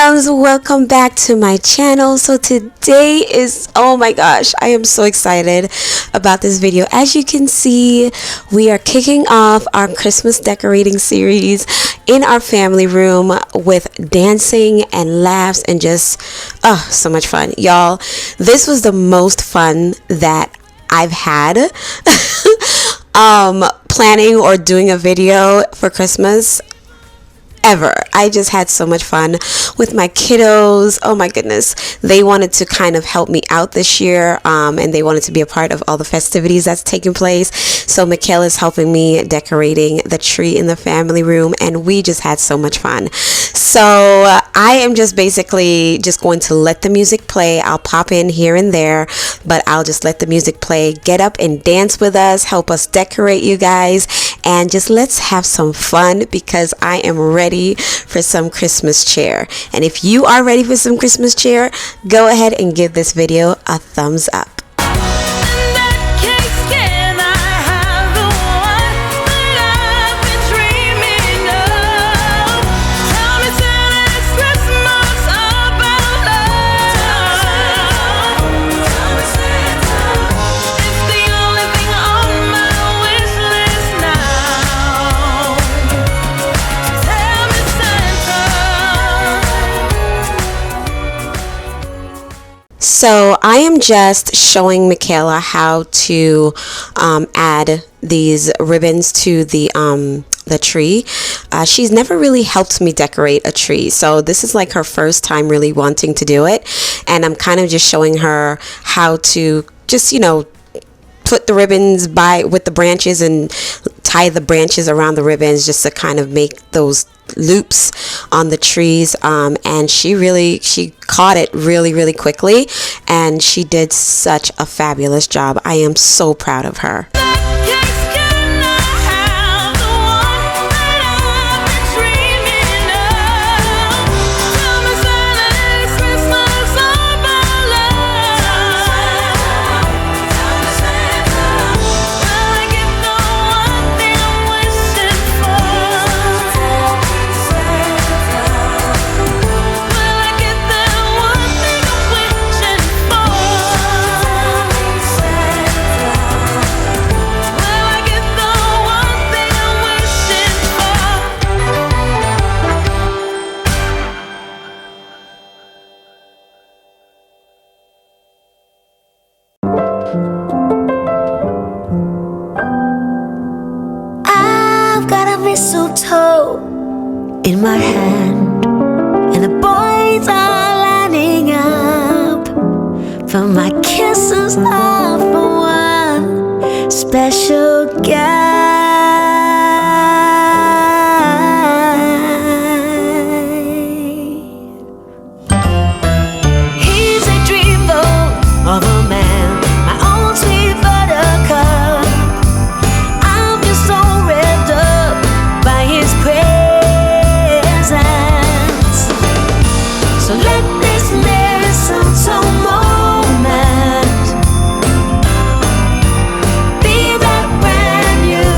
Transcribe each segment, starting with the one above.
loves, welcome back to my channel. So today is, oh my gosh, I am so excited about this video. As you can see, we are kicking off our Christmas decorating series in our family room with dancing and laughs and just so much fun. Y'all, this was the most fun that I've had planning or doing a video for Christmas ever. I just had so much fun with my kiddos. Oh my goodness, they wanted to kind of help me out this year, and they wanted to be a part of all the festivities that's taking place. So Kayla is helping me decorating the tree in the family room, and we just had so much fun. So I am just basically just going to let the music play. I'll pop in here and there, but I'll just let the music play. Get up and dance with us, help us decorate, you guys, and just let's have some fun because I am ready for some Christmas cheer. And if you are ready for some Christmas cheer, go ahead and give this video a thumbs up. So I am just showing Kayla how to add these ribbons to the tree. She's never really helped me decorate a tree, so this is like her first time really wanting to do it, and I'm kind of just showing her how to just, you know, put the ribbons with the branches and tie the branches around the ribbons just to kind of make those loops on the trees, and she caught it really quickly, and she did such a fabulous job. I am so proud of her. Mistletoe in my hand, and the boys are lining up for my kisses of one special guy. He's a dreamboat of a man, my own sweet buttercup. I'm just so wrapped up by his presence. So let this mistletoe moment be that brand new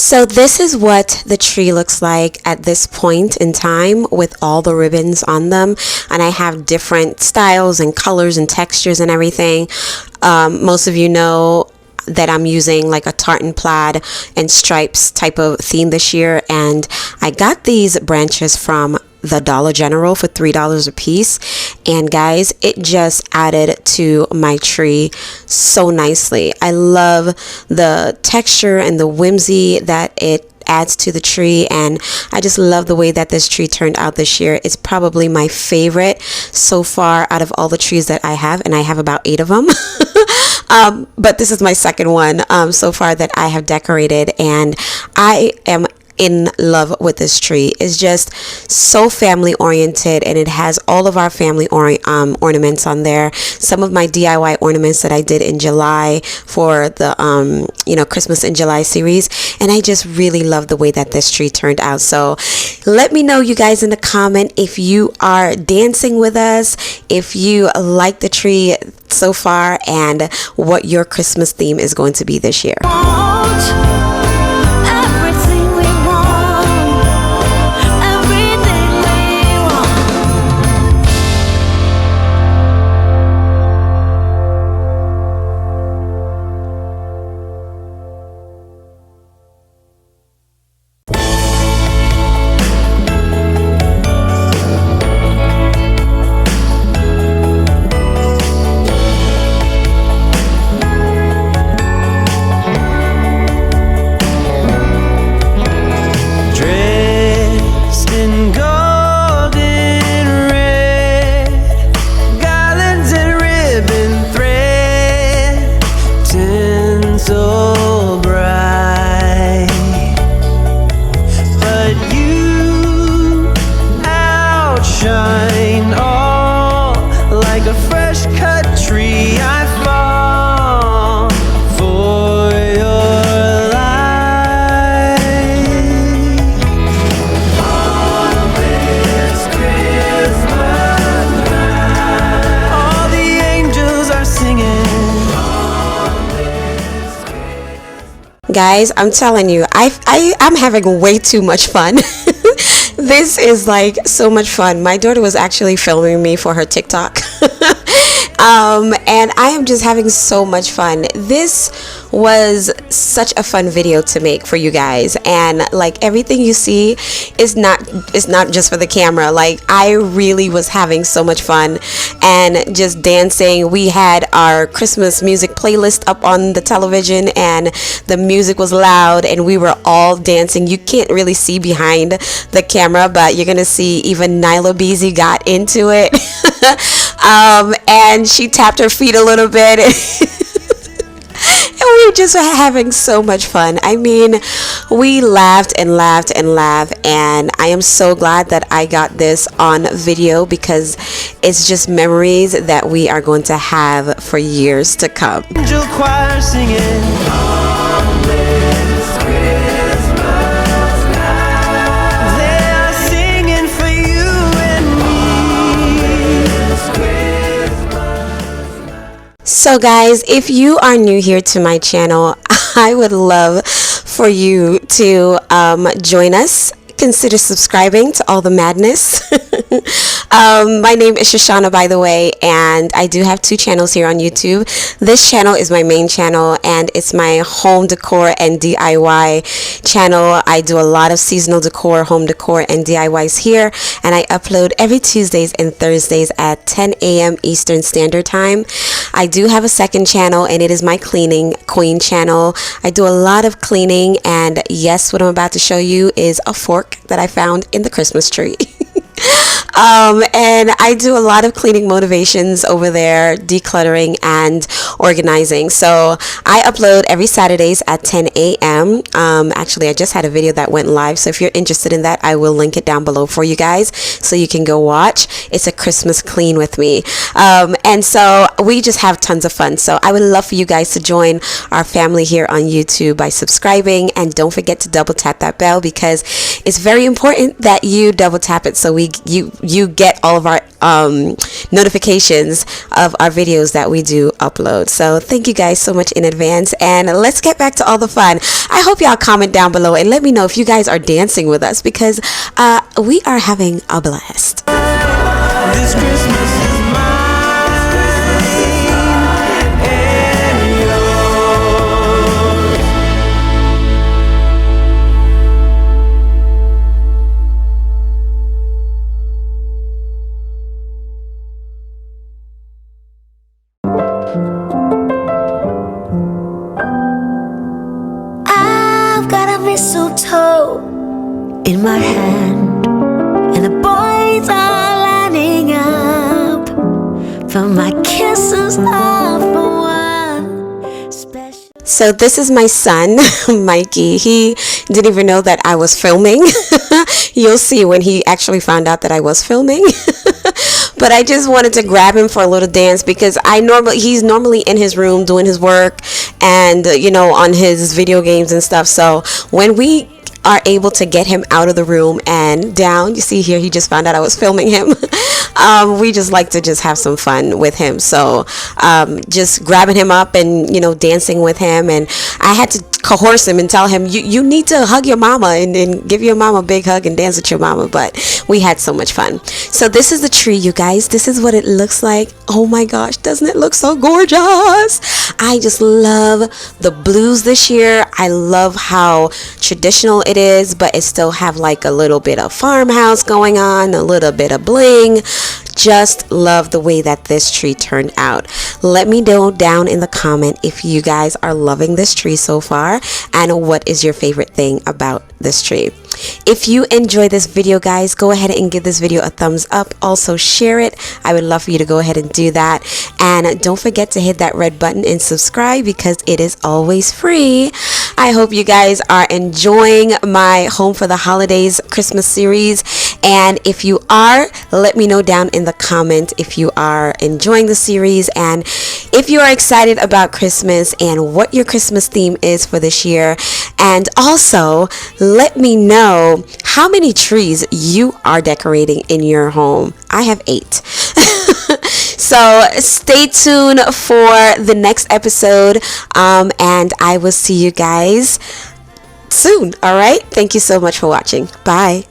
So this is what the tree looks like at this point in time with all the ribbons on them, and I have different styles and colors and textures and everything. Most of you know that I'm using like a tartan plaid and stripes type of theme this year, and I got these branches from the Dollar General for $3 a piece, and guys, it just added to my tree so nicely. I love the texture and the whimsy that it adds to the tree, and I just love the way that this tree turned out this year. It's probably my favorite so far out of all the trees that I have, and I have about 8 of them. But this is my second one so far that I have decorated, and I am in love with this tree. It's just so family oriented, and it has all of our family ornaments on there. Some of my DIY ornaments that I did in July for the Christmas in July series, and I just really love the way that this tree turned out. So let me know, you guys, in the comment if you are dancing with us, if you like the tree so far, and what your Christmas theme is going to be this year. Guys, I'm telling you, I'm having way too much fun. This is like so much fun. My daughter was actually filming me for her TikTok. And I am just having so much fun. This was such a fun video to make for you guys, and like everything you see is not just for the camera. Like, I really was having so much fun and just dancing. We had our Christmas music playlist up on the television, and the music was loud, and we were all dancing. You can't really see behind the camera, but you're gonna see even Nyla Beezy got into it. And she tapped her feet a little bit. And we were just having so much fun. I mean, we laughed and laughed and laughed, and I am so glad that I got this on video, because it's just memories that we are going to have for years to come. Angel choir singing. So guys, if you are new here to my channel, I would love for you to join us. Consider subscribing to all the madness. My name is Shushana, by the way, and I do have 2 channels here on YouTube. This channel is my main channel, and it's my home decor and DIY channel. I do a lot of seasonal decor, home decor, and DIYs here, and I upload every Tuesdays and Thursdays at 10 a.m. Eastern Standard Time. I do have a second channel, and it is my cleaning queen channel. I do a lot of cleaning, and yes, what I'm about to show you is a fork that I found in the Christmas tree. And I do a lot of cleaning motivations over there, decluttering and organizing. So I upload every Saturdays at 10 a.m. Actually, I just had a video that went live, so if you're interested in that, I will link it down below for you guys so you can go watch. It's a Christmas clean with me. And so we just have tons of fun. So I would love for you guys to join our family here on YouTube by subscribing, and don't forget to double tap that bell, because it's very important that you double tap it so we you get all of our notifications of our videos that we do upload. So thank you guys so much in advance, and let's get back to all the fun. I hope y'all comment down below and let me know if you guys are dancing with us, because we are having a blast. This Christmas is mine and yours. I've got a mistletoe in my hand, and the boys are lining up for my kisses all for one special. So this is my son, Mikey. He didn't even know that I was filming. You'll see when he actually found out that I was filming. But I just wanted to grab him for a little dance, because he's normally in his room doing his work and on his video games and stuff. So when we are able to get him out of the room and down, you see here, he just found out I was filming him. We just like to just have some fun with him. So just grabbing him up and dancing with him, and I had to coerce him and tell him you need to hug your mama and give your mama a big hug and dance with your mama. But we had so much fun. So this is the tree, you guys. This is what it looks like. Oh my gosh, doesn't it look so gorgeous? I just love the blues this year. I love how traditional it is, but it still have like a little bit of farmhouse going on, a little bit of bling. Just love the way that this tree turned out. Let me know down in the comment if you guys are loving this tree so far, and what is your favorite thing about this tree. If you enjoy this video, guys, go ahead and give this video a thumbs up. Also share it. I would love for you to go ahead and do that. And don't forget to hit that red button and subscribe, because it is always free. I hope you guys are enjoying my Home for the Holidays Christmas series. And if you are, let me know down in the comment if you are enjoying the series, and if you are excited about Christmas and what your Christmas theme is for this year. And also let me know how many trees you are decorating in your home. I have 8. So stay tuned for the next episode, and I will see you guys soon. All right, thank you so much for watching. Bye.